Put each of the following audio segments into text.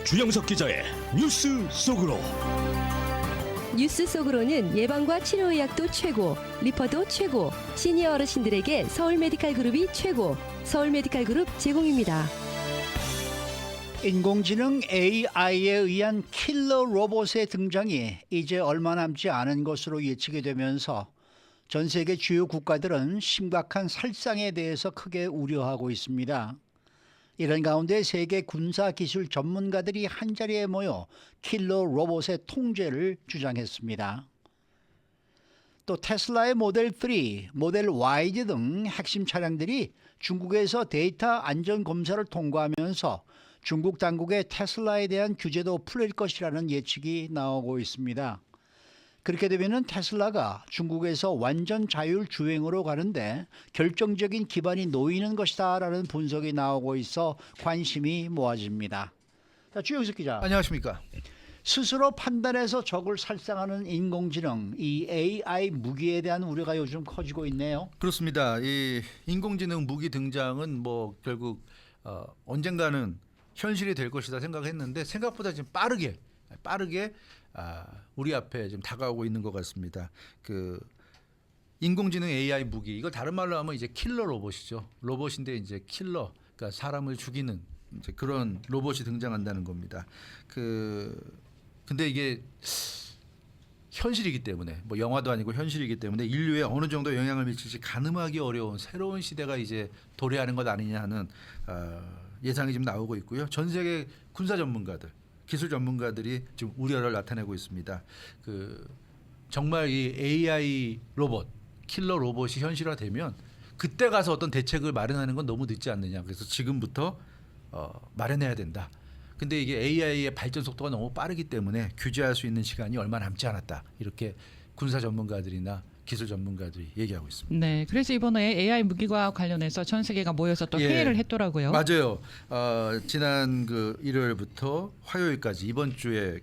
주영석 기자의 뉴스 속으로. 뉴스 속으로는 예방과 치료의학도 최고, 리퍼도 최고, 시니어 어르신들에게 서울 메디칼 그룹이 최고, 서울 메디칼 그룹 제공입니다. 인공지능 AI에 의한 킬러 로봇의 등장이 이제 얼마 남지 않은 것으로 예측이 되면서 전 세계 주요 국가들은 심각한 살상에 대해서 크게 우려하고 있습니다. 이런 가운데 세계 군사기술 전문가들이 한자리에 모여 킬러 로봇의 통제를 주장했습니다. 또 테슬라의 모델 3, 모델 Y 등 핵심 차량들이 중국에서 데이터 안전 검사를 통과하면서 중국 당국의 테슬라에 대한 규제도 풀릴 것이라는 예측이 나오고 있습니다. 그렇게 되면 테슬라가 중국에서 완전 자율 주행으로 가는데 결정적인 기반이 놓이는 것이다라는 분석이 나오고 있어 관심이 모아집니다. 자, 주영석 기자. 안녕하십니까. 스스로 판단해서 적을 살상하는 인공지능, 이 AI 무기에 대한 우려가 요즘 커지고 있네요. 그렇습니다. 이 인공지능 무기 등장은 뭐 결국 언젠가는 현실이 될 것이다 생각했는데 생각보다 지금 빠르게 우리 앞에 지금 다가오고 있는 것 같습니다. 그 인공지능 AI 무기, 이걸 다른 말로 하면 이제 킬러 로봇이죠. 로봇인데 이제 킬러, 그러니까 사람을 죽이는 이제 그런 로봇이 등장한다는 겁니다. 근데 이게 현실이기 때문에, 뭐 영화도 아니고 현실이기 때문에 인류에 어느 정도 영향을 미칠지 가늠하기 어려운 새로운 시대가 이제 도래하는 것 아니냐 하는 예상이 지금 나오고 있고요. 전 세계 군사 전문가들, 기술 전문가들이 지금 우려를 나타내고 있습니다. 정말 이 AI 로봇, 킬러 로봇이 현실화되면 그때 가서 어떤 대책을 마련하는 건 너무 늦지 않느냐. 그래서 지금부터 마련해야 된다. 근데 이게 AI의 발전 속도가 너무 빠르기 때문에 규제할 수 있는 시간이 얼마 남지 않았다. 이렇게 군사 전문가들이나 기술 전문가들이 얘기하고 있습니다. 네, 그래서 이번에 AI 무기와 관련해서 전 세계가 모여서 또 회의를 했더라고요. 맞아요. 지난 일요일부터 화요일까지 이번 주에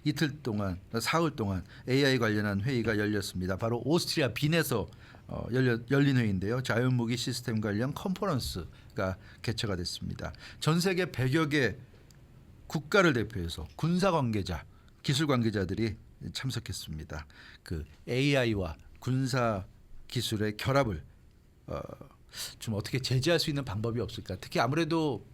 이틀 동안, 사흘 동안 AI 관련한 회의가 열렸습니다. 바로 오스트리아 빈에서 열린 회의인데요. 자연무기 시스템 관련 컨퍼런스가 개최가 됐습니다. 전 세계 100여 개 국가를 대표해서 군사 관계자, 기술 관계자들이 참석했습니다. AI와 군사 기술의 결합을 좀 어떻게 제재할 수 있는 방법이 없을까? 특히 아무래도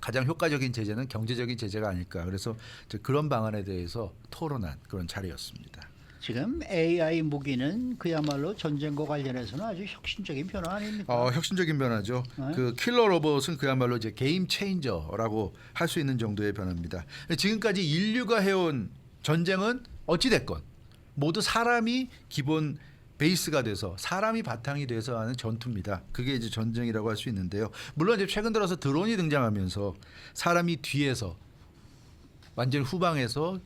가장 효과적인 제재는 경제적인 제재가 아닐까. 그래서 그런 방안에 대해서 토론한 그런 자리였습니다. 지금 AI 무기는 그야말로 전쟁과 관련해서는 아주 혁신적인 변화 아닙니까? 혁신적인 변화죠. 네. 킬러 로봇은 그야말로 이제 게임 체인저라고 할 수 있는 정도의 변화입니다. 지금까지 인류가 해온 전쟁은 어찌 됐건 모두 사람이 기본 베이스가 돼서 사람이 바탕이 돼서 하는 전투입니다. 그게 이제 전쟁이라고 할 수 있는데요. 물론 이제 최근 들어서 드론이 등장하면서 사람이 뒤에서 완전 후방에서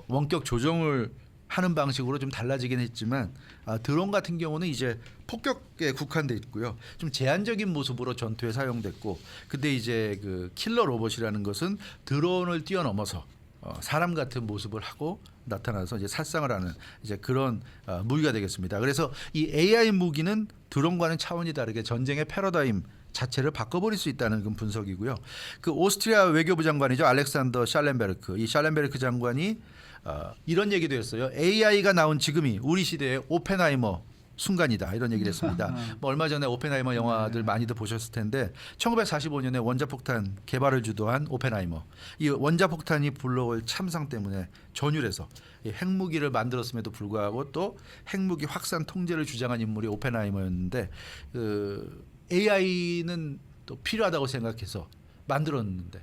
원격 조정을 하는 방식으로 좀 달라지긴 했지만 드론 같은 경우는 이제 폭격에 국한돼 있고요. 좀 제한적인 모습으로 전투에 사용됐고, 근데 이제 킬러 로봇이라는 것은 드론을 뛰어넘어서 사람 같은 모습을 하고 나타나서 이제 살상을 하는 이제 그런 무기가 되겠습니다. 그래서 이 AI 무기는 드론과는 차원이 다르게 전쟁의 패러다임 자체를 바꿔버릴 수 있다는 그런 분석이고요. 오스트리아 외교부 장관이죠, 알렉산더 샬렌베르크. 이 샬렌베르크 장관이 이런 얘기도 했어요. AI가 나온 지금이 우리 시대의 오펜하이머 순간이다, 이런 얘기를 했습니다. 뭐 얼마 전에 오펜하이머 영화들 많이들 보셨을 텐데 1945년에 원자폭탄 개발을 주도한 오펜하이머, 이 원자폭탄이 불러올 참상 때문에 전율해서 이 핵무기를 만들었음에도 불구하고 또 핵무기 확산 통제를 주장한 인물이 오펜하이머였는데 AI는 또 필요하다고 생각해서 만들었는데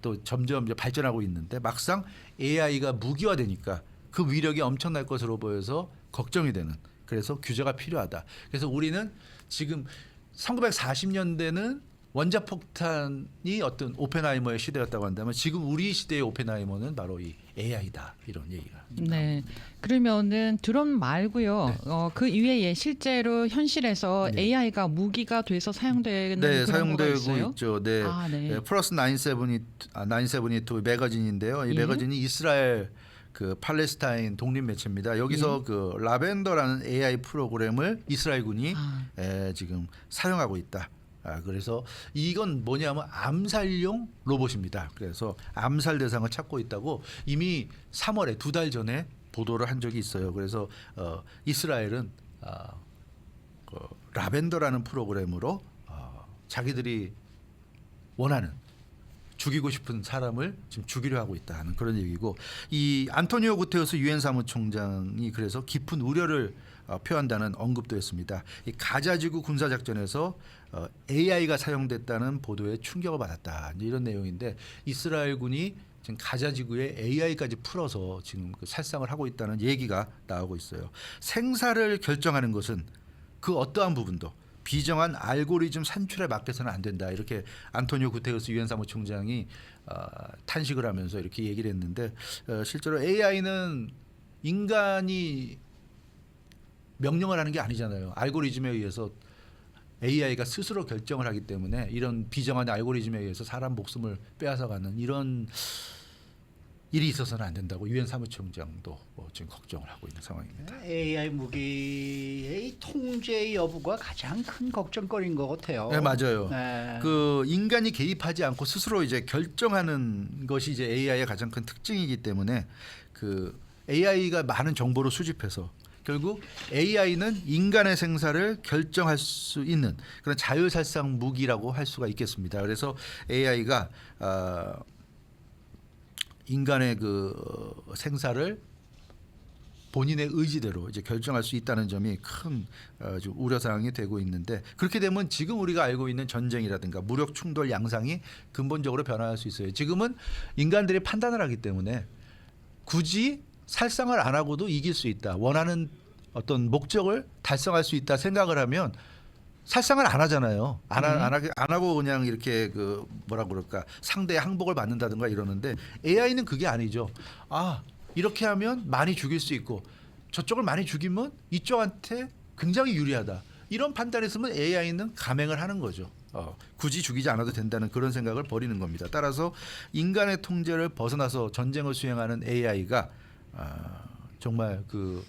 또 점점 이제 발전하고 있는데 막상 AI가 무기화되니까 그 위력이 엄청날 것으로 보여서 걱정이 되는, 그래서 규제가 필요하다. 그래서 우리는 지금 1940년대는 원자폭탄이 어떤 오펜하이머의 시대였다고 한다면 지금 우리 시대의 오펜하이머는 바로 이 AI다, 이런 얘기가. 네. 그러면은 드론 말고요. 네. 그 이외에 실제로 현실에서 네. AI가 무기가 돼서 사용되는 네, 그런 거가 사용되고 있어요? 있죠. 네. 네. 플러스 972 매거진인데요. 이 예. 매거진이 이스라엘 팔레스타인 독립 매체입니다. 여기서 라벤더라는 AI 프로그램을 이스라엘군이 지금 사용하고 있다. 그래서 이건 뭐냐면 암살용 로봇입니다. 그래서 암살 대상을 찾고 있다고 이미 3월에 2달 전에 보도를 한 적이 있어요. 그래서 이스라엘은 그 라벤더라는 프로그램으로 자기들이 원하는 죽이고 싶은 사람을 지금 죽이려 하고 있다는 그런 얘기고, 이 안토니오 구테우스 유엔 사무총장이 그래서 깊은 우려를 표한다는 언급도 했습니다. 이 가자지구 군사작전에서 AI가 사용됐다는 보도에 충격을 받았다, 이런 내용인데, 이스라엘군이 지금 가자지구에 AI까지 풀어서 지금 그 살상을 하고 있다는 얘기가 나오고 있어요. 생사를 결정하는 것은 그 어떠한 부분도 비정한 알고리즘 산출에 맡겨서는 안 된다, 이렇게 안토니오 구테우스 유엔 사무총장이 탄식을 하면서 이렇게 얘기를 했는데, 실제로 AI는 인간이 명령을 하는 게 아니잖아요. 알고리즘에 의해서 AI가 스스로 결정을 하기 때문에 이런 비정한 알고리즘에 의해서 사람 목숨을 빼앗아가는 이런 일이 있어서는 안 된다고 유엔 사무총장도 지금 걱정을 하고 있는 상황입니다. AI 무기의 통제 여부가 가장 큰 걱정거리인 것 같아요. 네, 맞아요. 네. 그 인간이 개입하지 않고 스스로 이제 결정하는 것이 이제 AI의 가장 큰 특징이기 때문에 그 AI가 많은 정보를 수집해서 결국 AI는 인간의 생사를 결정할 수 있는 그런 자율살상 무기라고 할 수가 있겠습니다. 그래서 AI가 인간의 그 생사를 본인의 의지대로 이제 결정할 수 있다는 점이 큰 우려 사항이 되고 있는데, 그렇게 되면 지금 우리가 알고 있는 전쟁이라든가 무력 충돌 양상이 근본적으로 변화할 수 있어요. 지금은 인간들이 판단을 하기 때문에 굳이 살상을 안 하고도 이길 수 있다, 원하는 어떤 목적을 달성할 수 있다 생각을 하면 살상을 안 하잖아요. 안 하고 그냥 이렇게 그 뭐라 그럴까, 상대의 항복을 받는다든가 이러는데, AI는 그게 아니죠. 이렇게 하면 많이 죽일 수 있고 저쪽을 많이 죽이면 이쪽한테 굉장히 유리하다, 이런 판단했으면 AI는 감행을 하는 거죠. 굳이 죽이지 않아도 된다는 그런 생각을 버리는 겁니다. 따라서 인간의 통제를 벗어나서 전쟁을 수행하는 AI가 정말 그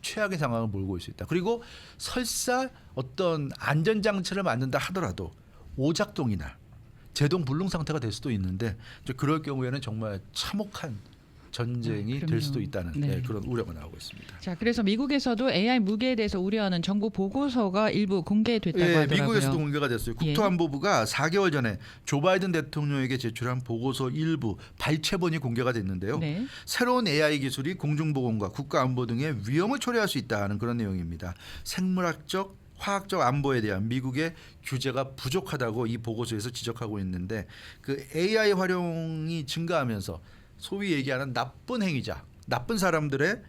최악의 상황을 몰고 올 수 있다. 그리고 설사 어떤 안전장치를 만든다 하더라도 오작동이나 제동 불능 상태가 될 수도 있는데, 그럴 경우에는 정말 참혹한 전쟁이 될 수도 있다는 그런 우려가 나오고 있습니다. 자, 그래서 미국에서도 AI 무기에 대해서 우려하는 정부 보고서가 일부 공개됐다고 하더라고요. 미국에서도 공개가 됐어요. 국토안보부가 4개월 전에 조 바이든 대통령에게 제출한 보고서 일부 발췌본이 공개가 됐는데요. 네. 새로운 AI 기술이 공중보건과 국가안보 등의 위험을 초래할 수 있다는 그런 내용입니다. 생물학적 화학적 안보에 대한 미국의 규제가 부족하다고 이 보고서에서 지적하고 있는데, 그 AI 활용이 증가하면서 소위 얘기하는 나쁜 행위자, 나쁜 사람들에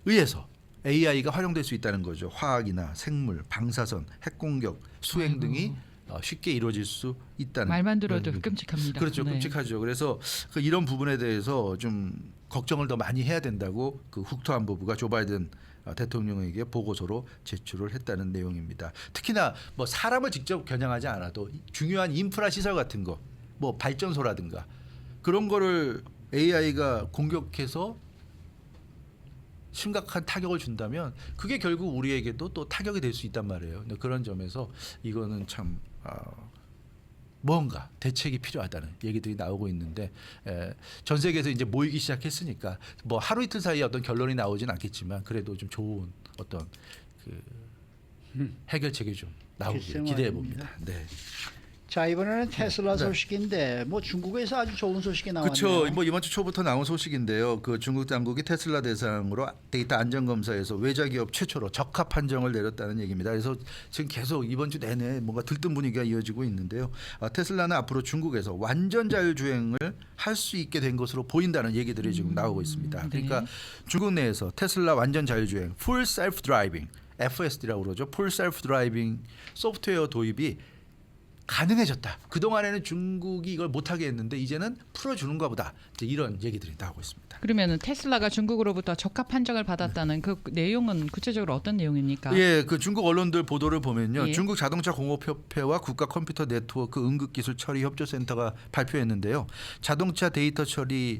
의해서 AI가 활용될 수 있다는 거죠. 화학이나 생물, 방사선, 핵공격, 수행 등이 쉽게 이루어질 수 있다는. 말만 들어도 끔찍합니다. 그렇죠, 끔찍하죠. 그래서 이런 부분에 대해서 좀 걱정을 더 많이 해야 된다고 그 국토안보부가 조 바이든 대통령에게 보고서로 제출을 했다는 내용입니다. 특히나 뭐 사람을 직접 겨냥하지 않아도 중요한 인프라 시설 같은 거, 뭐 발전소라든가 그런 거를 AI가 공격해서 심각한 타격을 준다면 그게 결국 우리에게도 또 타격이 될 수 있단 말이에요. 근데 그런 점에서 이거는 참 뭔가 대책이 필요하다는 얘기들이 나오고 있는데, 전 세계에서 이제 모이기 시작했으니까 뭐 하루 이틀 사이에 어떤 결론이 나오진 않겠지만 그래도 좀 좋은 어떤 그 해결책이 좀 나오길 기대해 봅니다. 네. 자, 이번에는 테슬라 소식인데 뭐 중국에서 아주 좋은 소식이 나왔네요. 그렇죠. 뭐 이번 주 초부터 나온 소식인데요. 그 중국 당국이 테슬라 대상으로 데이터 안전 검사에서 외자 기업 최초로 적합 판정을 내렸다는 얘기입니다. 그래서 지금 계속 이번 주 내내 뭔가 들뜬 분위기가 이어지고 있는데요. 테슬라는 앞으로 중국에서 완전 자율 주행을 할 수 있게 된 것으로 보인다는 얘기들이 지금 나오고 있습니다. 그러니까 중국 내에서 테슬라 완전 자율 주행, Full Self Driving, FSD라고 그러죠. Full Self Driving 소프트웨어 도입이 가능해졌다. 그동안에는 중국이 이걸 못하게 했는데 이제는 풀어주는가 보다. 이제 이런 얘기들이 나오고 있습니다. 그러면 테슬라가 중국으로부터 적합 판정을 받았다는 그 내용은 구체적으로 어떤 내용입니까? 예, 그 중국 언론들 보도를 보면요. 예. 중국 자동차 공업협회와 국가 컴퓨터 네트워크 응급기술 처리 협조센터가 발표했는데요. 자동차 데이터 처리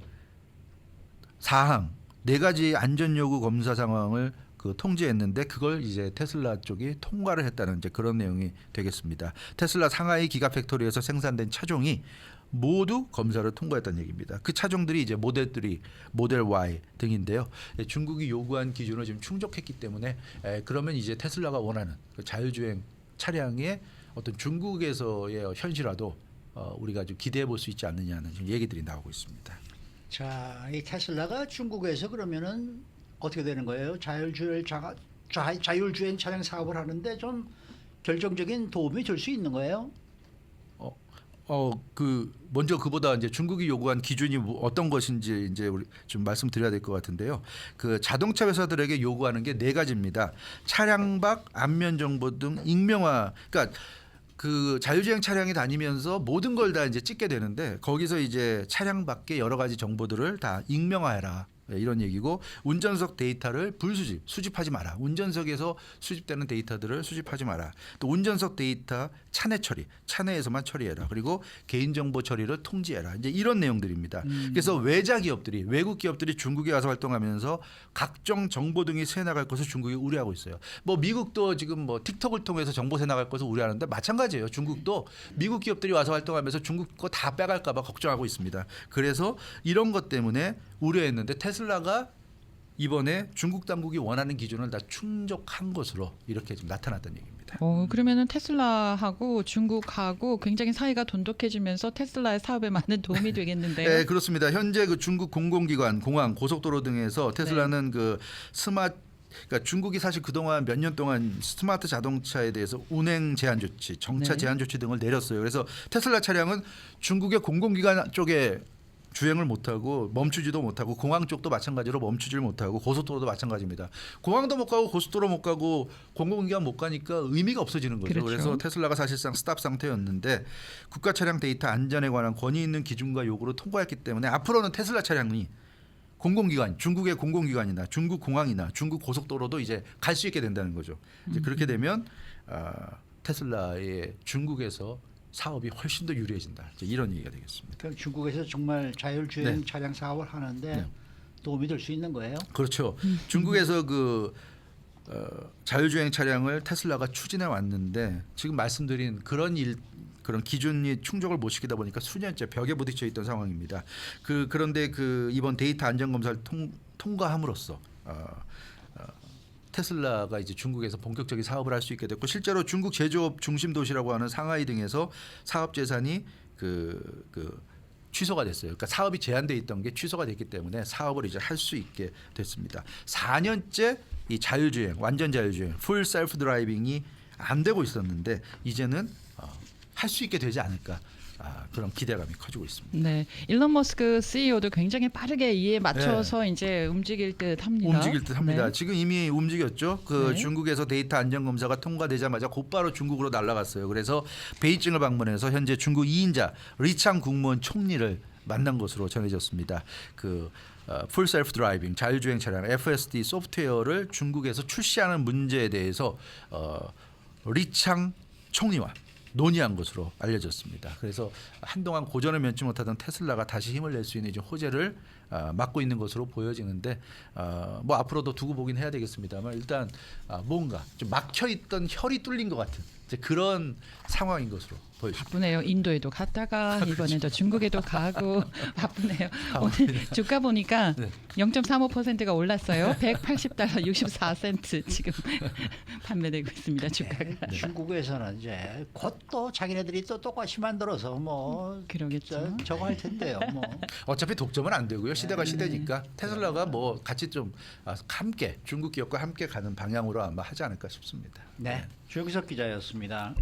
사항 4가지 안전 요구 검사 상황을 그 통지했는데 그걸 이제 테슬라 쪽이 통과를 했다는 이제 그런 내용이 되겠습니다. 테슬라 상하이 기가 팩토리에서 생산된 차종이 모두 검사를 통과했다는 얘기입니다. 그 차종들이 이제 모델 3, 모델 Y 등인데요. 중국이 요구한 기준을 지금 충족했기 때문에 그러면 이제 테슬라가 원하는 그 자율주행 차량의 어떤 중국에서의 현실화도 우리가 좀 기대해 볼 수 있지 않느냐는 지금 얘기들이 나오고 있습니다. 자, 이 테슬라가 중국에서 그러면은 어떻게 되는 거예요? 자율주행 차량 사업을 하는데 좀 결정적인 도움이 될 수 있는 거예요? 그 먼저 그보다 이제 중국이 요구한 기준이 어떤 것인지 이제 우리 좀 말씀드려야 될 것 같은데요. 그 자동차 회사들에게 요구하는 게 네 가지입니다. 차량 밖 안면 정보 등 익명화. 그러니까 그 자율주행 차량이 다니면서 모든 걸 다 이제 찍게 되는데 거기서 이제 차량 밖에 여러 가지 정보들을 다 익명화해라. 이런 얘기고 운전석 데이터를 수집하지 마라. 운전석에서 수집되는 데이터들을 수집하지 마라. 또 운전석 데이터 차내 처리, 차내에서만 처리해라. 그리고 개인정보 처리를 통지해라. 이제 이런 내용들입니다. 그래서 외국 기업들이 중국에 와서 활동하면서 각종 정보 등이 새나갈 것을 중국이 우려하고 있어요. 뭐 미국도 지금 뭐 틱톡을 통해서 정보 새나갈 것을 우려하는데 마찬가지예요. 중국도 미국 기업들이 와서 활동하면서 중국 거 다 빼갈까 봐 걱정하고 있습니다. 그래서 이런 것 때문에 우려했는데 테슬라가 이번에 중국 당국이 원하는 기준을 다 충족한 것으로 이렇게 좀 나타났다는 얘기입니다. 그러면은 테슬라하고 중국하고 굉장히 사이가 돈독해지면서 테슬라의 사업에 많은 도움이 되겠는데요. 네, 그렇습니다. 현재 그 중국 공공기관, 공항, 고속도로 등에서 테슬라는 그 그러니까 중국이 사실 그동안 몇 년 동안 스마트 자동차에 대해서 운행 제한 조치, 정차 네. 제한 조치 등을 내렸어요. 그래서 테슬라 차량은 중국의 공공기관 쪽에 주행을 못하고 멈추지도 못하고 공항 쪽도 마찬가지로 멈추지를 못하고 고속도로도 마찬가지입니다. 공항도 못 가고 고속도로 못 가고 공공기관 못 가니까 의미가 없어지는 거죠. 그렇죠. 그래서 테슬라가 사실상 스탑 상태였는데 국가 차량 데이터 안전에 관한 권위 있는 기준과 요구를 통과했기 때문에 앞으로는 테슬라 차량이 공공기관, 중국의 공공기관이나 중국 공항이나 중국 고속도로도 이제 갈 수 있게 된다는 거죠. 이제 그렇게 되면 테슬라의 중국에서 사업이 훨씬 더 유리해진다. 이제 이런 얘기가 되겠습니다. 그럼 중국에서 정말 자율주행 네. 차량 사업을 하는데 네. 도움이 될 수 있는 거예요? 그렇죠. 중국에서 그 자율주행 차량을 테슬라가 추진해 왔는데 지금 말씀드린 그런 기준이 충족을 못 시키다 보니까 수년째 벽에 부딪혀 있던 상황입니다. 그런데 이번 데이터 안전 검사를 통과함으로써 테슬라가 이제 중국에서 본격적인 사업을 할 수 있게 됐고 실제로 중국 제조업 중심 도시라고 하는 상하이 등에서 사업 재산이 취소가 됐어요. 그러니까 사업이 제한돼 있던 게 취소가 됐기 때문에 사업을 이제 할 수 있게 됐습니다. 4년째 이 자율주행, 완전 자율주행, 풀 셀프 드라이빙이 안 되고 있었는데 이제는 할 수 있게 되지 않을까. 그런 기대감이 커지고 있습니다. 네, 일론 머스크 CEO도 굉장히 빠르게 이에 맞춰서 이제 움직일 듯합니다. 움직일 듯합니다. 네. 지금 이미 움직였죠. 네. 중국에서 데이터 안전 검사가 통과되자마자 곧바로 중국으로 날아갔어요. 그래서 베이징을 방문해서 현재 중국 2인자 리창 국무원 총리를 만난 것으로 전해졌습니다. 풀 셀프 드라이빙 자율주행 차량 FSD 소프트웨어를 중국에서 출시하는 문제에 대해서 리창 총리와 논의한 것으로 알려졌습니다. 그래서 한동안 고전을 면치 못하던 테슬라가 다시 힘을 낼 수 있는 이제 호재를 막고 있는 것으로 보여지는데 뭐 앞으로도 두고 보긴 해야 되겠습니다만 일단 뭔가 좀 막혀 있던 혈이 뚫린 것 같은 이제 그런 상황인 것으로 보여집니다. 바쁘네요. 인도에도 갔다가 이번에도 중국에도 가고 바쁘네요. 오늘 주가 보니까 네. 0.35%가 올랐어요. 180달러 64센트 지금 판매되고 있습니다. 주가가. 중국에서는 이제 곧 또 자기네들이 또 똑같이 만들어서 뭐 그러겠죠. 저거 할 텐데요. 뭐. 어차피 독점은 안 되고요. 시대가 시대니까 테슬라가 뭐 같이 좀 함께 중국 기업과 함께 가는 방향으로 아마 하지 않을까 싶습니다. 네, 조기석 기자였습니다.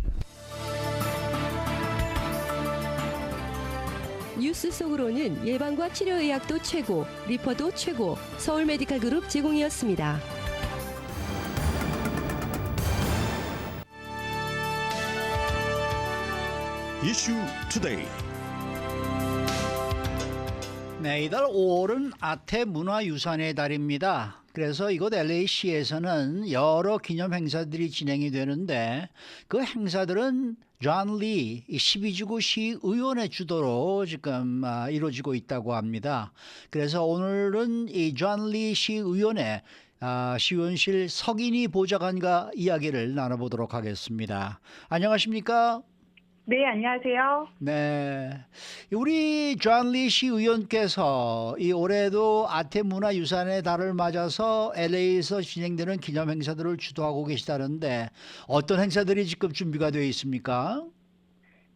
뉴스 속으로는 예방과 치료의학도 최고, 리퍼도 최고, 서울 메디칼 그룹 제공이었습니다. 이슈 투데이. 네, 이달 5월은 아태 문화유산의 달입니다. 그래서 이곳 LA시에서는 여러 기념 행사들이 진행이 되는데 그 행사들은 존 리 12지구 시의원의 주도로 지금 이루어지고 있다고 합니다. 그래서 오늘은 이 존 리 시의원의 시원실 석인희 보좌관과 이야기를 나눠보도록 하겠습니다. 안녕하십니까? 네, 안녕하세요. 네, 우리 존리 시 의원께서 이 올해도 아태문화유산의 달을 맞아서 LA에서 진행되는 기념 행사들을 주도하고 계시다는데 어떤 행사들이 지금 준비가 되어 있습니까?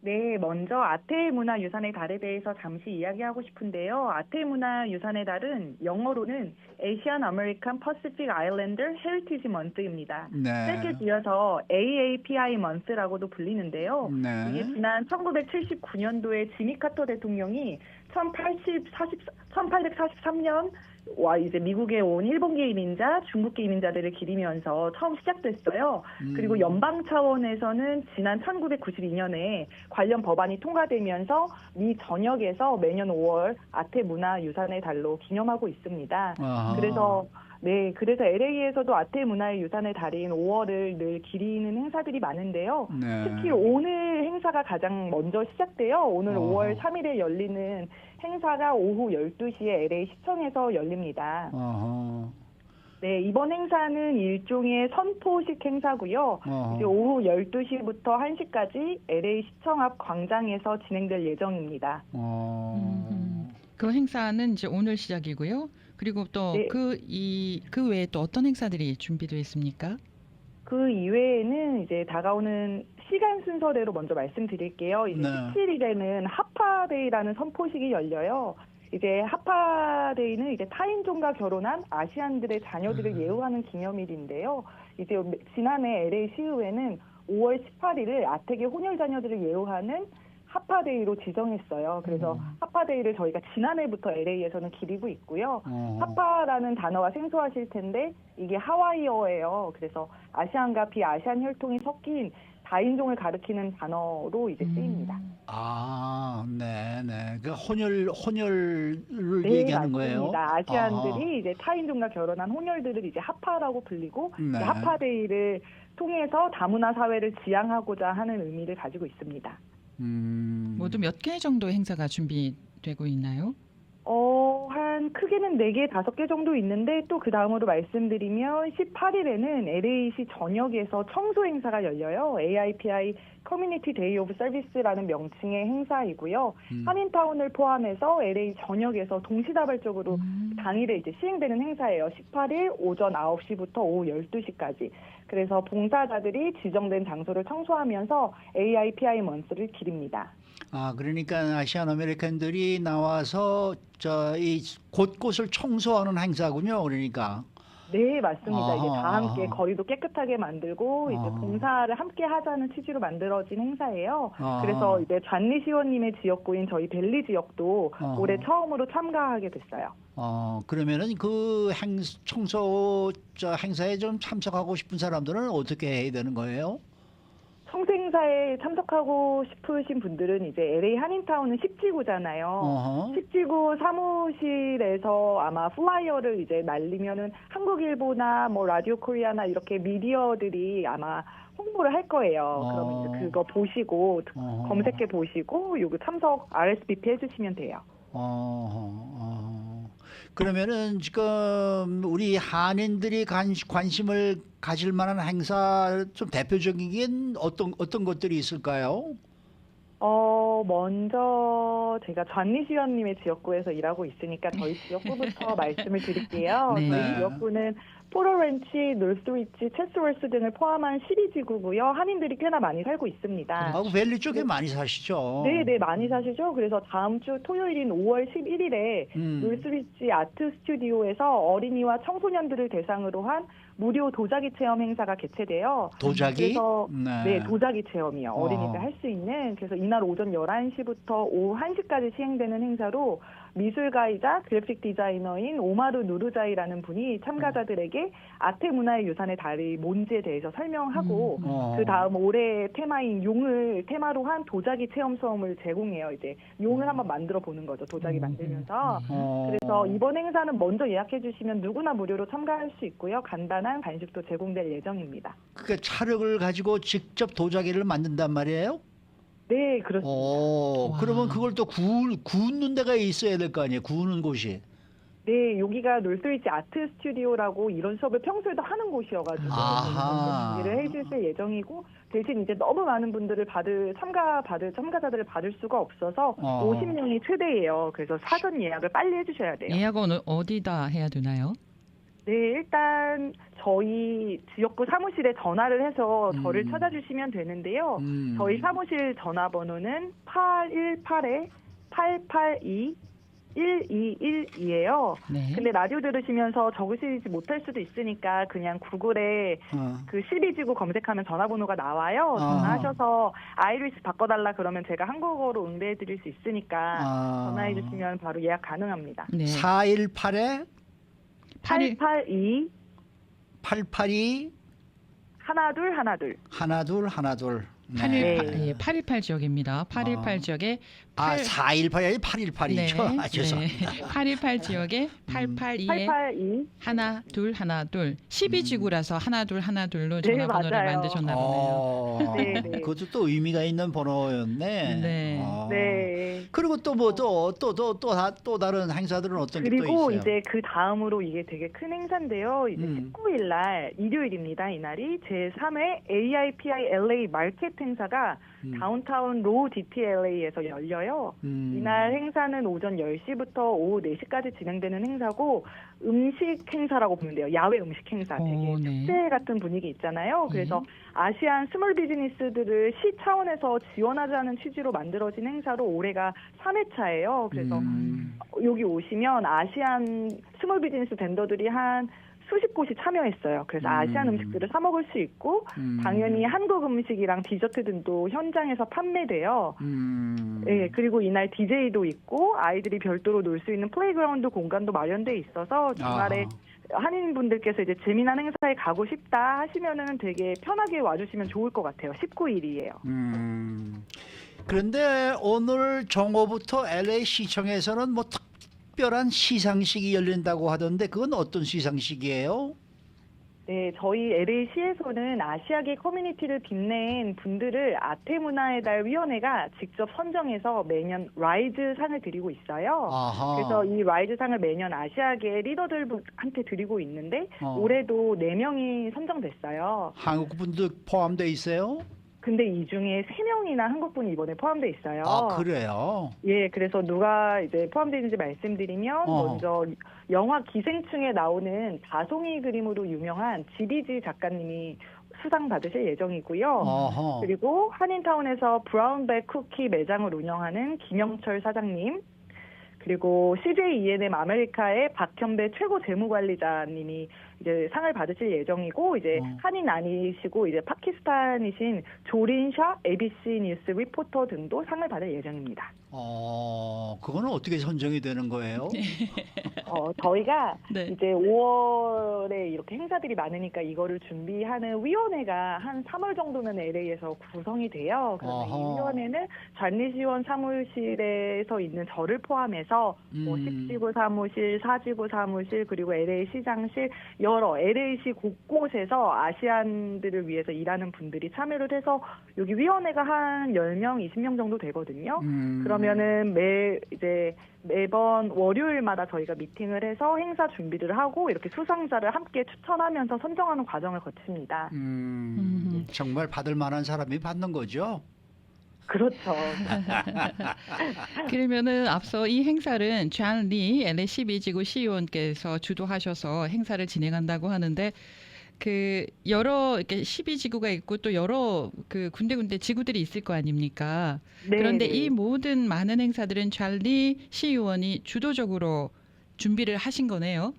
네, 먼저 아태문화유산의 달에 대해서 잠시 이야기하고 싶은데요. 아태문화유산의 달은 영어로는 Asian American Pacific Islander Heritage Month입니다. 네. 짧게 지어서 AAPI Month라고도 불리는데요. 네. 이게 지난 1979년도에 지미 카터 대통령이 1843년 이제 미국에 온 일본계 이민자, 중국계 이민자들을 기리면서 처음 시작됐어요. 그리고 연방 차원에서는 지난 1992년에 관련 법안이 통과되면서 미 전역에서 매년 5월 아태문화유산의 달로 기념하고 있습니다. 아하. 그래서 LA에서도 아태문화의 유산의 달인 5월을 늘 기리는 행사들이 많은데요. 네. 특히 오늘 행사가 가장 먼저 시작돼요. 오늘 어허. 5월 3일에 열리는 행사가 오후 12시에 LA 시청에서 열립니다. 어허. 네, 이번 행사는 일종의 선포식 행사고요. 어허. 이제 오후 12시부터 1시까지 LA 시청 앞 광장에서 진행될 예정입니다. 그 행사는 이제 오늘 시작이고요. 그리고 또 네. 그 외에 또 어떤 행사들이 준비되어 있습니까? 그 이외에는 이제 다가오는 시간 순서대로 먼저 말씀드릴게요. 이제 네. 17일에는 하파데이라는 선포식이 열려요. 이제 하파데이는 이제 타인종과 결혼한 아시안들의 자녀들을 예우하는 기념일인데요. 이제 지난해 LA 시의회는 5월 18일을 아택의 혼혈 자녀들을 예우하는 하파데이로 지정했어요. 그래서 하파데이를 저희가 지난해부터 LA에서는 기리고 있고요. 하파라는 단어가 생소하실 텐데 이게 하와이어예요. 그래서 아시안과 비아시안 혈통이 섞인 다인종을 가리키는 단어로 이제 쓰입니다. 네. 그 혼혈을 네, 얘기하는 거예요. 맞습니다. 아시안들이 아하. 이제 타인종과 결혼한 혼혈들을 이제 하파라고 불리고 네. 이제 하파데이를 통해서 다문화 사회를 지향하고자 하는 의미를 가지고 있습니다. 모두 몇 개 정도 행사가 준비되고 있나요? 한 크게는 4개, 5개 정도 있는데 또 그 다음으로 말씀드리면 18일에는 LA시 전역에서 청소 행사가 열려요. AIPI Community Day of Service라는 명칭의 행사이고요. 한인타운을 포함해서 LA 전역에서 동시다발적으로 당일에 이제 시행되는 행사예요. 18일 오전 9시부터 오후 12시까지. 그래서 봉사자들이 지정된 장소를 청소하면서 AIPI 먼스를 기립니다. 그러니까 아시안 아메리칸들이 나와서 이 곳곳을 청소하는 행사군요. 그러니까. 네, 맞습니다. 이제 다 아하. 함께 거리도 깨끗하게 만들고 이제 아하. 봉사를 함께 하자는 취지로 만들어진 행사예요. 아하. 그래서 이제 잔리 시원님의 지역구인 저희 벨리 지역도 아하. 올해 처음으로 참가하게 됐어요. 그러면은 그 청소 행사에 좀 참석하고 싶은 사람들은 어떻게 해야 되는 거예요? 청소 행사에 참석하고 싶으신 분들은 이제 LA 한인타운은 10지구잖아요. 어허. 10지구 사무실에서 아마 플라이어를 이제 날리면은 한국일보나 뭐 라디오 코리아나 이렇게 미디어들이 아마 홍보를 할 거예요. 그러면 이제 그거 보시고 검색해 보시고 요거 참석 RSVP 해주시면 돼요. 그러면은 지금 우리 한인들이 관심을 가질 만한 행사 좀 대표적인 어떤 것들이 있을까요? 먼저 제가 잔리시원님의 지역구에서 일하고 있으니까 저희 지역구부터 말씀을 드릴게요. 네. 저희 지역구는 포로렌치, 노스위치, 체스월스 등을 포함한 12지구고요. 한인들이 꽤나 많이 살고 있습니다. 그 밸리 쪽에 많이 사시죠? 네, 많이 사시죠. 그래서 다음 주 토요일인 5월 11일에 노스위치 아트 스튜디오에서 어린이와 청소년들을 대상으로 한 무료 도자기 체험 행사가 개최돼요. 도자기? 그래서 네. 도자기 체험이요. 어린이가 할 수 있는. 그래서 이날 오전 11시부터 오후 1시까지 시행되는 행사로 미술가이자 그래픽 디자이너인 오마르 누르자이라는 분이 참가자들에게 아태 문화의 유산의 달이 뭔지에 대해서 설명하고 그 다음 올해 테마인 용을 테마로 한 도자기 체험 수업을 제공해요. 이제 용을 한번 만들어 보는 거죠. 도자기 만들면서. 그래서 이번 행사는 먼저 예약해 주시면 누구나 무료로 참가할 수 있고요. 간단한 간식도 제공될 예정입니다. 그 찰흙을 가지고 직접 도자기를 만든단 말이에요? 네, 그렇습니다. 그러면 그걸 또 구우는 데가 있어야 될 거 아니에요? 구우는 곳이. 네, 여기가 놀스위치 아트 스튜디오라고 이런 수업을 평소에도 하는 곳이어가지고 아하. 준비를 해주실 예정이고, 대신 이제 너무 많은 분들을 참가자들을 받을 수가 없어서 50명이 최대예요. 그래서 사전 예약을 빨리 해주셔야 돼요. 예약은 어디다 해야 되나요? 네, 일단 저희 지역구 사무실에 전화를 해서 저를 찾아주시면 되는데요. 저희 사무실 전화번호는 818-882-1212예요. 네. 근데 라디오 들으시면서 적으시지 못할 수도 있으니까 그냥 구글에 그 12지구 검색하면 전화번호가 나와요. 전화하셔서 아이리스 바꿔달라 그러면 제가 한국어로 응대해 드릴 수 있으니까 전화해 주시면 바로 예약 가능합니다. 네. 418에 882 882 1212. 네. 818 지역입니다. 818 지역에 418이 818이죠. 아, 죄송합니다. 818 지역에 882에 882 1212 12지구라서 1212로 전화번호를 맞아요. 만드셨나 보네요. 네, 네. 그것도 또 의미가 있는 번호였네. 네. 네. 그리고 또 뭐 또 다른 행사들은 어떤 게 또 그리고 있어요? 이제 그 다음으로 이게 되게 큰 행사인데요. 이제 19일 날 일요일입니다. 이날이 제3회 AIPI LA 마켓 행사가 다운타운 로우 DPLA에서 열려요. 이날 행사는 오전 10시부터 오후 4시까지 진행되는 행사고 음식 행사라고 보면 돼요. 야외 음식 행사. 되게 네. 축제 같은 분위기 있잖아요. 그래서 아시안 스몰 비즈니스들을 시 차원에서 지원하자는 취지로 만들어진 행사로 올해가 3회차예요. 그래서 여기 오시면 아시안 스몰 비즈니스 벤더들이 한 수십 곳이 참여했어요. 그래서 아시안 음식들을 사 먹을 수 있고 당연히 한국 음식이랑 디저트 등도 현장에서 판매돼요. 네, 그리고 이날 DJ도 있고 아이들이 별도로 놀 수 있는 플레이그라운드 공간도 마련돼 있어서 주말에 한인분들께서 이제 재미난 행사에 가고 싶다 하시면은 되게 편하게 와주시면 좋을 것 같아요. 19일이에요. 그런데 오늘 정오부터 LA 시청에서는 뭐 특별한 시상식이 열린다고 하던데 그건 어떤 시상식이에요? 네, 저희 LA시에서는 아시아계 커뮤니티를 빛낸 분들을 아태문화의 달 위원회가 직접 선정해서 매년 라이즈 상을 드리고 있어요. 아하. 그래서 이 라이즈 상을 매년 아시아계 리더들한테 드리고 있는데 올해도 4명이 선정됐어요. 한국 분들 포함돼 있어요? 근데 이 중에 3명이나 한국분이 이번에 포함돼 있어요. 아, 그래요? 예, 그래서 누가 이제 포함되어 있는지 말씀드리면 먼저 영화 기생충에 나오는 다송이 그림으로 유명한 지비지 작가님이 수상 받으실 예정이고요. 어허. 그리고 한인타운에서 브라운백 쿠키 매장을 운영하는 김영철 사장님, 그리고 CJ E&M 아메리카의 박현배 최고 재무관리자님이 이제 상을 받으실 예정이고, 이제 한인 아니시고 이제 파키스탄이신 조린샤 ABC 뉴스 리포터 등도 상을 받을 예정입니다. 그거는 어떻게 선정이 되는 거예요? 저희가 네. 이제 5월에 이렇게 행사들이 많으니까 이거를 준비하는 위원회가 한 3월 정도면 LA에서 구성이 돼요. 그래서 이 위원회는 잔리시원 사무실에서 있는 저를 포함해서 뭐 10지구 사무실, 4지구 사무실, 그리고 LA 시장실, 여러 LA시 곳곳에서 아시안들을 위해서 일하는 분들이 참여를 해서 여기 위원회가 한 10명, 20명 정도 되거든요. 그러면은 매번 월요일마다 저희가 미팅을 해서 행사 준비를 하고 이렇게 수상자를 함께 추천하면서 선정하는 과정을 거칩니다. 정말 받을 만한 사람이 받는 거죠? 그렇죠. 그러면은 앞서 이 행사는 존 리 LA 12지구 CEO께서 주도하셔서 행사를 진행한다고 하는데 그 여러 이렇게 12지구가 있고 또 여러 그 군데군데 지구들이 있을 거 아닙니까? 네, 그런데 네. 이 모든 많은 행사들은 존 리 CEO원이 주도적으로 준비를 하신 거네요.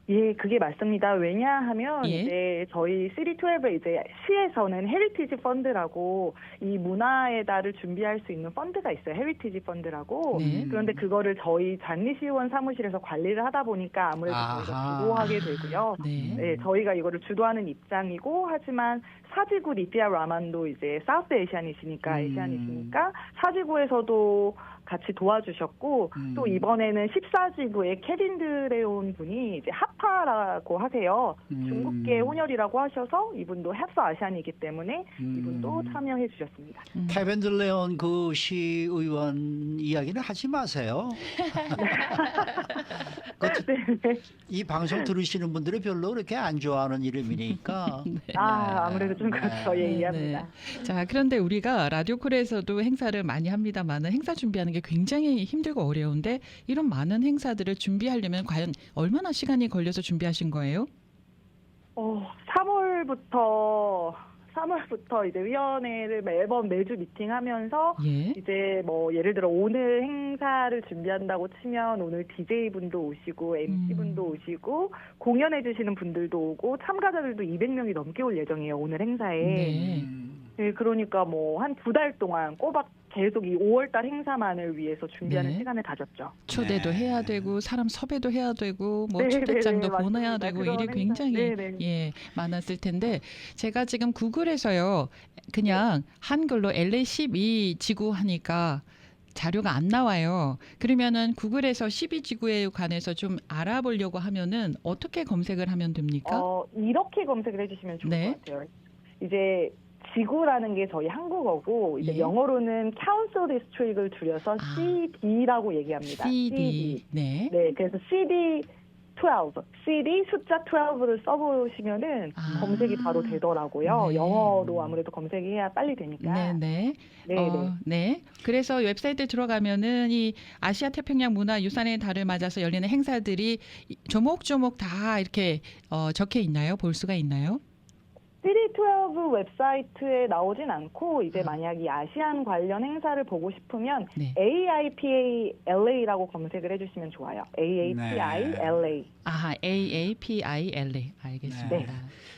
예, 그게 맞습니다. 왜냐하면 예. 이제 저희 312 이제 시에서는 헤리티지 펀드라고 이 문화의 달을 준비할 수 있는 펀드가 있어요. 헤리티지 펀드라고. 네. 그런데 그거를 저희 잔리시의원 사무실에서 관리를 하다 보니까 아무래도 저희가 아하. 주도하게 되고요. 네. 네, 저희가 이거를 주도하는 입장이고, 하지만 사지구 리피아 라만도 이제 사우스 아시안이시니까 사지구에서도 같이 도와주셨고, 또 이번에는 14지구의 케빈 드레온 분이 이제 하파라고 하세요. 중국계 혼혈이라고 하셔서 이분도 헵스 아시안이기 때문에 이분도 참여해 주셨습니다. 케빈 들레온 그 시의원 이야기는 하지 마세요. 네. 이 방송 들으시는 분들이 별로 그렇게 안 좋아하는 이름이니까. 아, 아무래도 좀 네. 그렇죠. 예, 이해합니다. 자, 그런데 우리가 라디오콜에서도 행사를 많이 합니다만은 행사 준비하는 게 굉장히 힘들고 어려운데 이런 많은 행사들을 준비하려면 과연 얼마나 시간이 걸려서 준비하신 거예요? 3월부터 이제 위원회를 매주 미팅하면서 예. 이제 뭐 예를 들어 오늘 행사를 준비한다고 치면 오늘 DJ 분도 오시고 MC 분도 오시고 공연해 주시는 분들도 오고 참가자들도 200명이 넘게 올 예정이에요. 오늘 행사에. 네. 네, 그러니까 뭐 한 2달 동안 꼬박 계속 이 5월달 행사만을 위해서 준비하는 네. 시간을 가졌죠. 초대도 네. 해야 되고 사람 섭외도 해야 되고 뭐 네, 초대장도 네, 네, 보내야 맞습니다. 되고 그런 일이 행사. 굉장히 네, 네. 예, 많았을 텐데 제가 지금 구글에서요 그냥 한글로 LA12 지구 하니까 자료가 안 나와요. 그러면은 구글에서 12지구에 관해서 좀 알아보려고 하면은 어떻게 검색을 하면 됩니까? 이렇게 검색을 해주시면 좋을 네. 것 같아요. 이제 지구라는 게 저희 한국어고 이제 예. 영어로는 Council District을 줄여서 아. CD라고 얘기합니다. CD. 네. 네, 그래서 CD 숫자 12를 써보시면은 아. 검색이 바로 되더라고요. 네. 영어로 아무래도 검색해야 빨리 되니까. 네네. 네. 네. 그래서 웹사이트에 들어가면은 이 아시아 태평양 문화유산의 달을 맞아서 열리는 행사들이 조목조목 다 이렇게 적혀 있나요? 볼 수가 있나요? CD12 웹사이트에 나오진 않고 이제 만약 이 아시안 관련 행사를 보고 싶으면 네. AIPALA라고 검색을 해주시면 좋아요. AAPILA. 아하, AAPILA. 알겠습니다.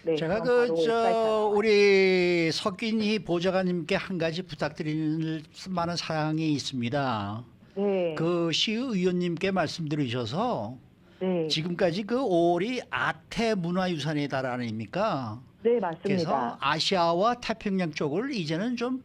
네, 제가 그럼 바로 웹사이트로 우리 석인희 보좌관님께 한 가지 부탁드릴 만한 사항이 있습니다. 네. 그 시의원님께 말씀드리셔서 네. 지금까지 그 5월이 아태 문화유산의 달 아닙니까? 네, 그래서 맞습니다. 아시아와 태평양 쪽을 이제는 좀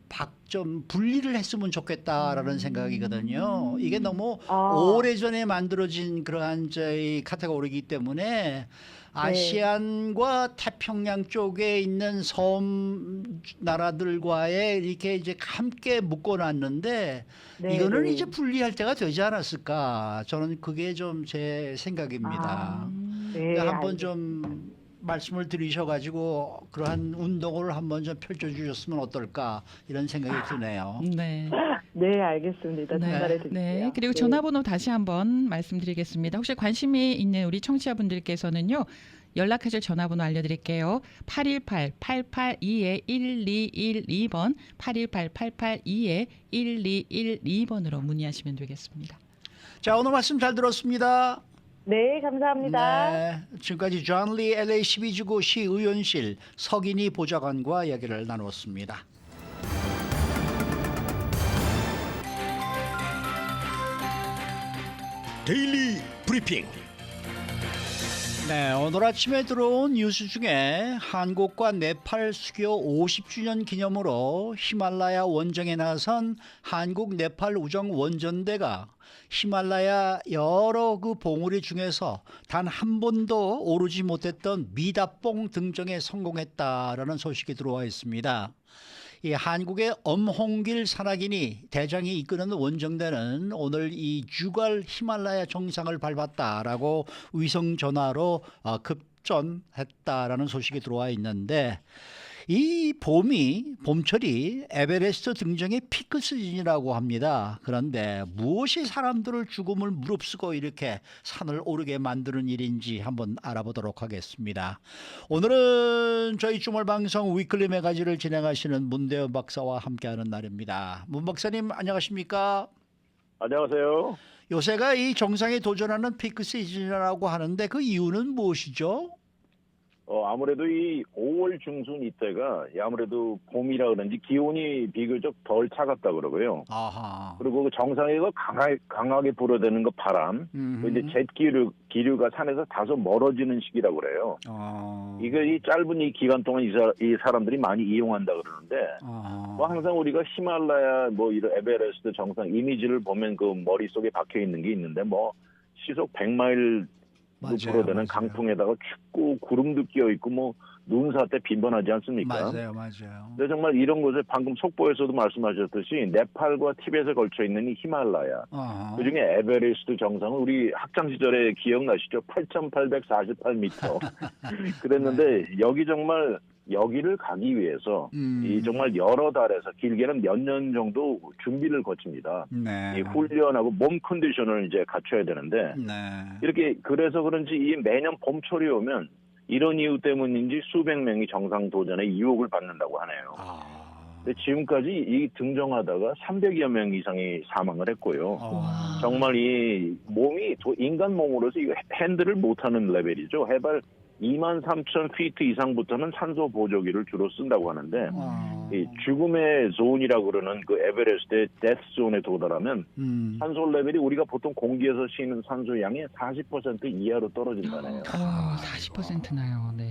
분리를 했으면 좋겠다라는 생각이거든요. 이게 너무 오래전에 만들어진 그러한 저희 카테고리이기 때문에 아시안과 태평양 쪽에 있는 섬 나라들과의 이렇게 이제 함께 묶어놨는데 네, 이거는 네. 이제 분리할 때가 되지 않았을까? 저는 그게 좀 제 생각입니다. 네, 그러니까 한번 알겠습니다. 좀 말씀을 드리셔가지고 그러한 운동을 한번 좀 펼쳐주셨으면 어떨까 이런 생각이 드네요. 네. 네, 알겠습니다. 전달해 드릴게요. 네. 그리고 전화번호 다시 한번 말씀드리겠습니다. 혹시 관심이 있는 우리 청취자분들께서는요. 연락하실 전화번호 알려드릴게요. 818-882-1212번 818-882-1212번으로 문의하시면 되겠습니다. 자, 오늘 말씀 잘 들었습니다. 네, 감사합니다. 네, 지금까지 존 리 LA 12지구 시의원실 석인희 보좌관과 이야기를 나누었습니다. 데일리 브리핑. 네, 오늘 아침에 들어온 뉴스 중에 한국과 네팔 수교 50주년 기념으로 히말라야 원정에 나선 한국 네팔 우정 원전대가 히말라야 여러 그 봉우리 중에서 단 한 번도 오르지 못했던 미다뽕 등정에 성공했다라는 소식이 들어와 있습니다. 이 한국의 엄홍길 산악인이 대장이 이끄는 원정대는 오늘 이 주갈 히말라야 정상을 밟았다라고 위성 전화로 급전했다라는 소식이 들어와 있는데 이 봄철이 에베레스트 등정의 피크 시즌이라고 합니다. 그런데 무엇이 사람들을 죽음을 무릅쓰고 이렇게 산을 오르게 만드는 일인지 한번 알아보도록 하겠습니다. 오늘은 저희 주말 방송 위클리 매거진을 진행하시는 문대현 박사와 함께하는 날입니다. 문 박사님 안녕하십니까? 안녕하세요. 요새가 이 정상에 도전하는 피크 시즌이라고 하는데 그 이유는 무엇이죠? 아무래도 이 5월 중순 이때가 아무래도 봄이라 그런지 기온이 비교적 덜 차갑다 그러고요. 아하. 그리고 그 정상에서 강하게 불어대는 그 바람, 그 이제 젯 기류가 산에서 다소 멀어지는 시기라고 그래요. 이거 이 짧은 이 기간 동안 이 사람들이 많이 이용한다 그러는데, 뭐 항상 우리가 히말라야 뭐 이런 에베레스트 정상 이미지를 보면 그 머릿속에 박혀 있는 게 있는데 뭐 시속 100마일 맞아요, 불어대는 맞아요. 강풍에다가 춥고 구름도 끼어 있고 뭐 눈사 때 빈번하지 않습니까? 맞아요. 근데 정말 이런 곳에 방금 속보에서도 말씀하셨듯이 네팔과 티벳에 걸쳐 있는 이 히말라야, 어허. 그중에 에베레스트 정상은 우리 학창 시절에 기억나시죠? 8,848m. 그랬는데 여기 정말 여기를 가기 위해서 이 정말 여러 달에서 길게는 몇 년 정도 준비를 거칩니다. 네. 이 훈련하고 몸 컨디션을 이제 갖춰야 되는데 네. 이렇게 그래서 그런지 이 매년 봄철이 오면 이런 이유 때문인지 수백 명이 정상 도전에 유혹을 받는다고 하네요. 근데 지금까지 이 등정하다가 300여 명 이상이 사망을 했고요. 정말 이 몸이 인간 몸으로서 이 핸들을 못하는 레벨이죠. 해발 23,000피트 이상부터는 산소 보조기를 주로 쓴다고 하는데 이 죽음의 존이라고 그러는 그 에베레스트의 데스 존에 도달하면 산소 레벨이 우리가 보통 공기에서 쉬는 산소 양의 40% 이하로 떨어진다네요. 40%나요. 네.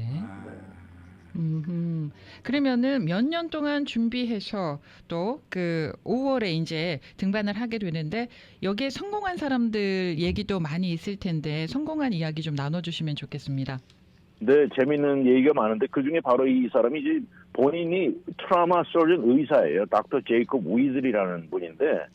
그러면은 몇 년 동안 준비해서 또 그 5월에 이제 등반을 하게 되는데 여기에 성공한 사람들 얘기도 많이 있을 텐데 성공한 이야기 좀 나눠주시면 좋겠습니다. 네, 재밌는 얘기가 많은데 그중에 바로 이 사람이 이제 본인이 트라우마 서전 의사예요. 닥터 제이콥 위즐이라는 분인데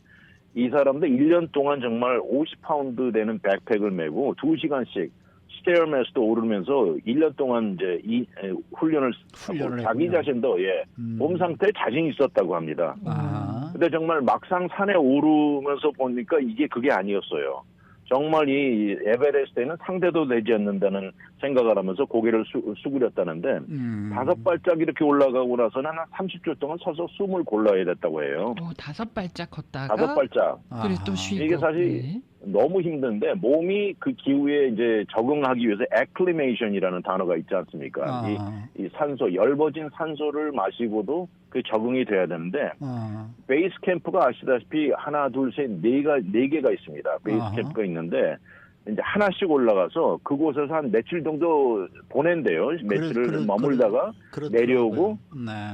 이 사람도 1년 동안 정말 50파운드 되는 백팩을 메고 2시간씩 스테어메스도 오르면서 1년 동안 이제 이 훈련을 하고 자기 했군요. 자신도 몸 상태에 자신 있었다고 합니다. 아. 근데 정말 막상 산에 오르면서 보니까 이게 그게 아니었어요. 정말 이 에베레스트에는 상대도 되지 않는다는 생각을 하면서 고개를 수그렸다는데 5발짝 이렇게 올라가고 나서는 한 30초 동안 서서 숨을 골라야 됐다고 해요. 5발짝 걷다가 5발짝. 그리고 또 쉬고. 이게 사실 너무 힘든데 몸이 그 기후에 이제 적응하기 위해서 acclimation이라는 단어가 있지 않습니까? 이 산소, 열버진 산소를 마시고도 그 적응이 돼야 되는데 베이스 캠프가 아시다시피 하나, 둘, 셋, 네 개가 있습니다. 베이스 캠프가 있는데 이제 하나씩 올라가서 그곳에서 한 며칠 정도 보낸대요. 며칠을 머물다가 내려오고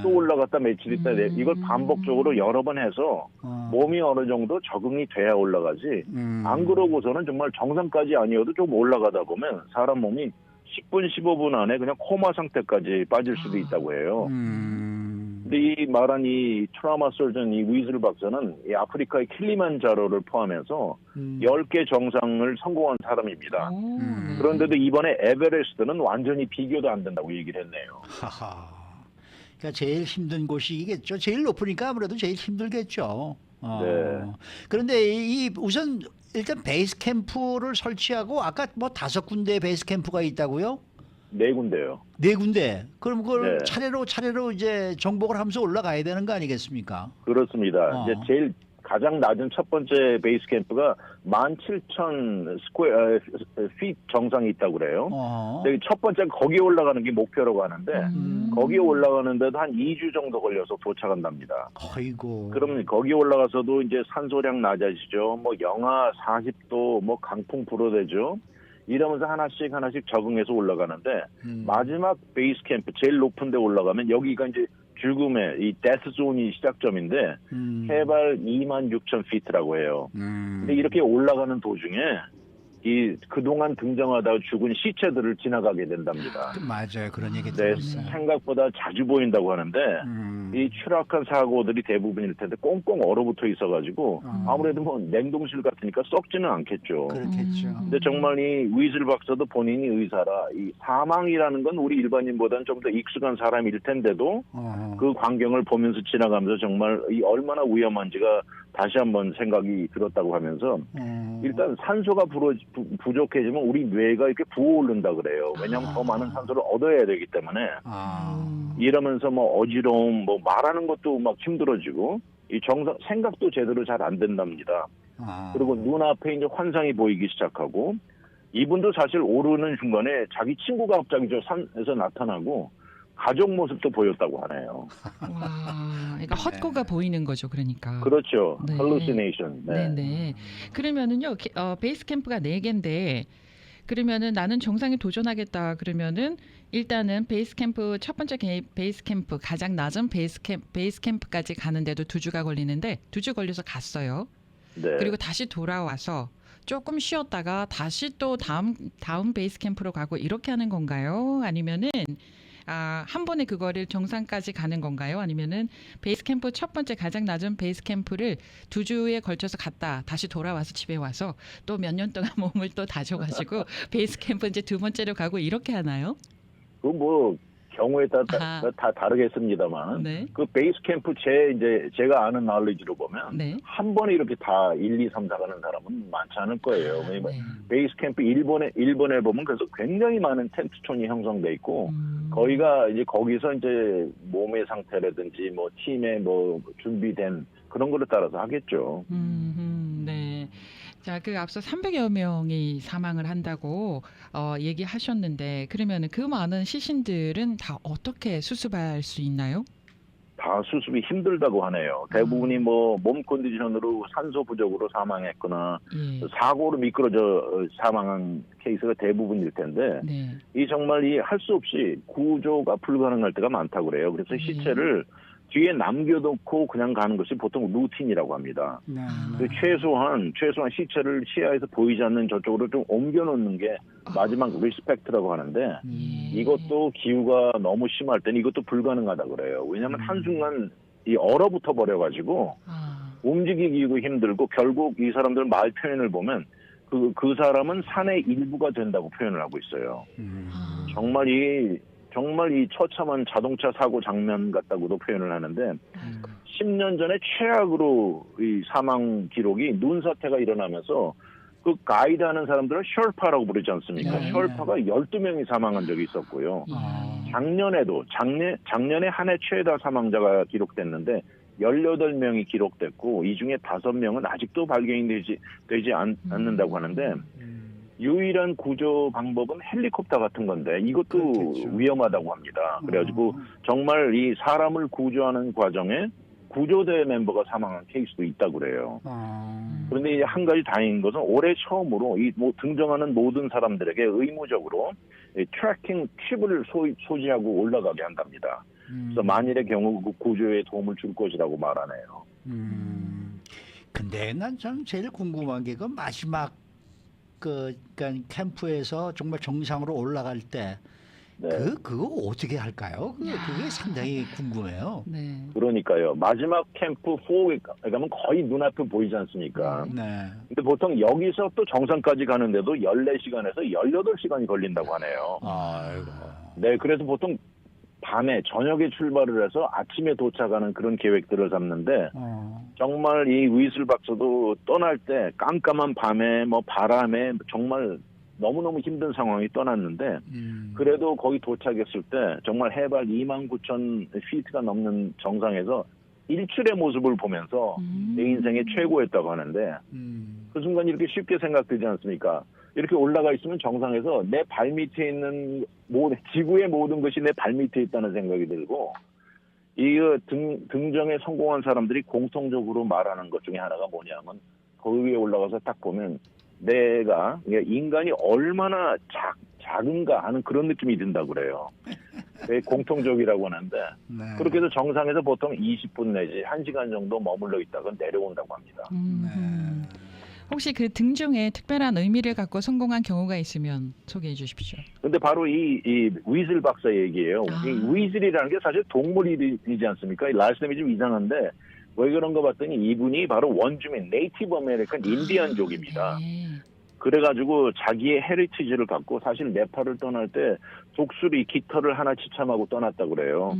또 올라갔다 며칠 있다 이걸 반복적으로 여러 번 해서 몸이 어느 정도 적응이 돼야 올라가지 안 그러고서는 정말 정상까지 아니어도 좀 올라가다 보면 사람 몸이 10분, 15분 안에 그냥 코마 상태까지 빠질 수도 있다고 해요. 근데 이 말한 이 트라우마 서전 이 위즐 박사는 이 아프리카의 킬리만자로를 포함해서 10개 정상을 성공한 사람입니다. 그런데도 이번에 에베레스트는 완전히 비교도 안 된다고 얘기를 했네요. 하하. 그러니까 제일 힘든 곳이겠죠. 제일 높으니까 아무래도 제일 힘들겠죠. 네. 그런데 이 우선 일단 베이스 캠프를 설치하고 아까 뭐 5군데 베이스 캠프가 있다고요? 4군데요. 4군데. 그럼 그걸 네. 차례로 이제 정복을 하면서 올라가야 되는 거 아니겠습니까? 그렇습니다. 이제 제일 가장 낮은 첫 번째 베이스 캠프가 17,000 스퀘어 피트 정상이 있다고 그래요. 근데 첫 번째 거기에 올라가는 게 목표라고 하는데 거기에 올라가는데도 한 2주 정도 걸려서 도착한답니다. 아이고. 그러면 거기 올라가서도 이제 산소량 낮아지죠. 뭐 영하 40도, 뭐 강풍 불어대죠. 이러면서 하나씩 적응해서 올라가는데 마지막 베이스 캠프 제일 높은 데 올라가면 여기가 이제 죽음의 이 데스 존이 시작점인데 해발 26,000피트라고 해요. 근데 이렇게 올라가는 도중에 이 그동안 등장하다 죽은 시체들을 지나가게 된답니다. 맞아요. 그런 얘기 네, 들었어요. 생각보다 자주 보인다고 하는데 이 추락한 사고들이 대부분일 텐데 꽁꽁 얼어붙어 있어가지고 아무래도 뭐 냉동실 같으니까 썩지는 않겠죠. 그렇겠죠. 근데 정말 이 위즐 박사도 본인이 의사라 이 사망이라는 건 우리 일반인보다는 좀 더 익숙한 사람일 텐데도 그 광경을 보면서 지나가면서 정말 이 얼마나 위험한지가 다시 한번 생각이 들었다고 하면서 일단 산소가 부족해지면 우리 뇌가 이렇게 부어오른다 그래요. 왜냐하면 더 많은 산소를 얻어야 되기 때문에 이러면서 뭐 어지러움, 뭐 말하는 것도 막 힘들어지고 이 생각도 제대로 잘 안 된답니다. 그리고 눈앞에 이제 환상이 보이기 시작하고 이분도 사실 오르는 중간에 자기 친구가 갑자기 저 산에서 나타나고 가족 모습도 보였다고 하네요. 와, 그러니까 헛고가 보이는 거죠, 그러니까. 그렇죠. 네. hallucination. 네. 네네. 그러면은요, 베이스 캠프가 4개인데, 그러면은 나는 정상에 도전하겠다 그러면은 일단은 베이스 캠프 첫 번째 베이스 캠프 가장 낮은 베이스 캠프까지 가는데도 2주가 걸리는데 2주 걸려서 갔어요. 네. 그리고 다시 돌아와서 조금 쉬었다가 다시 또 다음 베이스 캠프로 가고 이렇게 하는 건가요? 아니면은 한 번에 그거를 정상까지 가는 건가요? 아니면은 베이스 캠프 첫 번째 가장 낮은 베이스 캠프를 2주에 걸쳐서 갔다 다시 돌아와서 집에 와서 또 몇 년 동안 몸을 또 다져가지고 베이스 캠프 이제 두 번째로 가고 이렇게 하나요? 그 뭐 경우에 따라 다 다르겠습니다만 네. 그 베이스 캠프 제가 아는 나울리지로 보면 네. 한 번에 이렇게 다 1, 2, 3, 4 가는 사람은 많지 않을 거예요. 왜냐면 네. 베이스 캠프 일본에 보면 그래서 굉장히 많은 텐트촌이 형성돼 있고 거기가 이제 거기서 이제 몸의 상태라든지 뭐 팀의 뭐 준비된 그런 거를 따라서 하겠죠. 네. 자, 그 앞서 300여 명이 사망을 한다고 얘기하셨는데 그러면 그 많은 시신들은 다 어떻게 수습할 수 있나요? 다 수습이 힘들다고 하네요. 대부분이 뭐 몸 컨디션으로 산소 부족으로 사망했거나 예. 사고로 미끄러져 사망한 케이스가 대부분일 텐데 네. 이 정말 이 할 수 없이 구조가 불가능할 때가 많다고 그래요. 그래서 시체를 뒤에 남겨놓고 그냥 가는 것이 보통 루틴이라고 합니다. 네. 최소한 시체를 시야에서 보이지 않는 저쪽으로 좀 옮겨놓는 게 마지막 리스펙트라고 하는데 이것도 기후가 너무 심할 때는 이것도 불가능하다 그래요. 왜냐하면 한순간 이 얼어붙어 버려가지고 움직이기도 힘들고 결국 이 사람들 말 표현을 보면 그 사람은 산의 일부가 된다고 표현을 하고 있어요. 정말 이 처참한 자동차 사고 장면 같다고도 표현을 하는데 10년 전에 최악으로 이 사망 기록이 눈사태가 일어나면서 그 가이드하는 사람들은 셜파라고 부르지 않습니까? 네. 셜파가 12명이 사망한 적이 있었고요. 작년에 한 해 최다 사망자가 기록됐는데 18명이 기록됐고 이 중에 5명은 아직도 발견이 되지 않는다고 하는데 유일한 구조 방법은 헬리콥터 같은 건데 이것도 그렇겠죠. 위험하다고 합니다. 그래가지고 정말 이 사람을 구조하는 과정에 구조대 멤버가 사망한 케이스도 있다고 그래요. 그런데 이제 한 가지 다행인 것은 올해 처음으로 이 등정하는 모든 사람들에게 의무적으로 이 트래킹 칩을 소지하고 올라가게 한답니다. 그래서 만일의 경우 그 구조에 도움을 줄 것이라고 말하네요. 근데 난 참 제일 궁금한 게 그 마지막 그러니까 캠프에서 정말 정상으로 올라갈 때 그거 어떻게 할까요? 그게 상당히 궁금해요. 네. 그러니까요. 마지막 캠프 4에 가면 거의 눈앞에 보이지 않습니까? 네. 근데 보통 여기서 또 정상까지 가는데도 14시간에서 18시간이 걸린다고 하네요. 아이고. 네, 그래서 보통 밤에 저녁에 출발을 해서 아침에 도착하는 그런 계획들을 잡는데 정말 이 위슬 박사도 떠날 때 깜깜한 밤에 뭐 바람에 정말 너무너무 힘든 상황이 떠났는데 그래도 거기 도착했을 때 정말 해발 29,000피트가 넘는 정상에서 일출의 모습을 보면서 내 인생의 최고였다고 하는데 그 순간 이렇게 쉽게 생각되지 않습니까? 이렇게 올라가 있으면 정상에서 내 발밑에 있는 지구의 모든 것이 내 발밑에 있다는 생각이 들고 이 등정에 성공한 사람들이 공통적으로 말하는 것 중에 하나가 뭐냐면 거기 위에 올라가서 딱 보면 내가 인간이 얼마나 작은가 하는 그런 느낌이 든다고 그래요. 공통적이라고 하는데 그렇게 해서 정상에서 보통 20분 내지 1시간 정도 머물러 있다가 내려온다고 합니다. 혹시 그 등중에 특별한 의미를 갖고 성공한 경우가 있으면 소개해 주십시오. 근데 바로 이 위즐 박사 얘기예요. 이 위즐이라는 게 사실 동물이지 않습니까? 라스nem이 좀 이상한데 왜 그런가 봤더니 이분이 바로 원주민 네이티브 아메리칸 인디안족입니다. 그래가지고 자기의 헤리티지를 갖고 사실 네팔을 떠날 때 독수리 깃털을 하나 지참하고 떠났다고 그래요.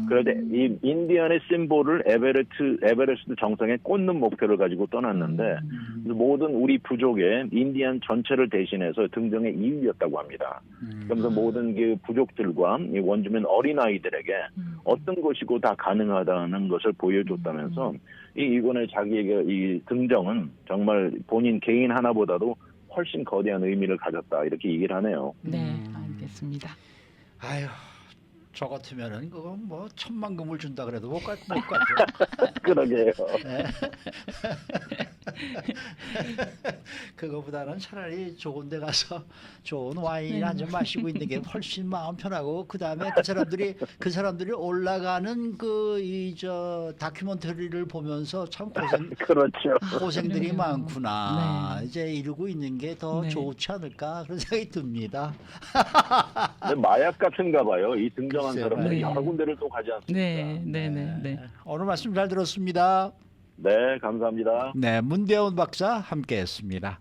그런데 이 인디안의 심볼을 에베레스트 정상에 꽂는 목표를 가지고 떠났는데 모든 우리 부족의 인디안 전체를 대신해서 등정의 이유였다고 합니다. 그러면서 모든 그 부족들과 이 원주민 어린아이들에게 어떤 것이고 다 가능하다는 것을 보여줬다면서 이번에 자기에게 이 등정은 정말 본인 개인 하나보다도 훨씬 거대한 의미를 가졌다 이렇게 얘기를 하네요. 네, 알겠습니다. 아유, 저 같으면은 그거 뭐 1,000만 금을 준다 그래도 못 가죠. 그러게요. 네. 그거보다는 차라리 좋은 데 가서 좋은 와인 한 잔 마시고 있는 게 훨씬 마음 편하고 그다음에 그 사람들이 올라가는 저 다큐멘터리를 보면서 참 그렇죠. 고생들이 그러네요. 많구나. 네. 이제 이러고 있는 게 더 네. 좋지 않을까 그런 생각이 듭니다. 근데 마약 같은가 봐요. 이 등장한 글쎄요. 사람들이 네. 여러 군데를 또 가지 않습니까? 네. 오늘 말씀 잘 들었습니다. 네, 감사합니다. 네, 문대원 박사 함께했습니다.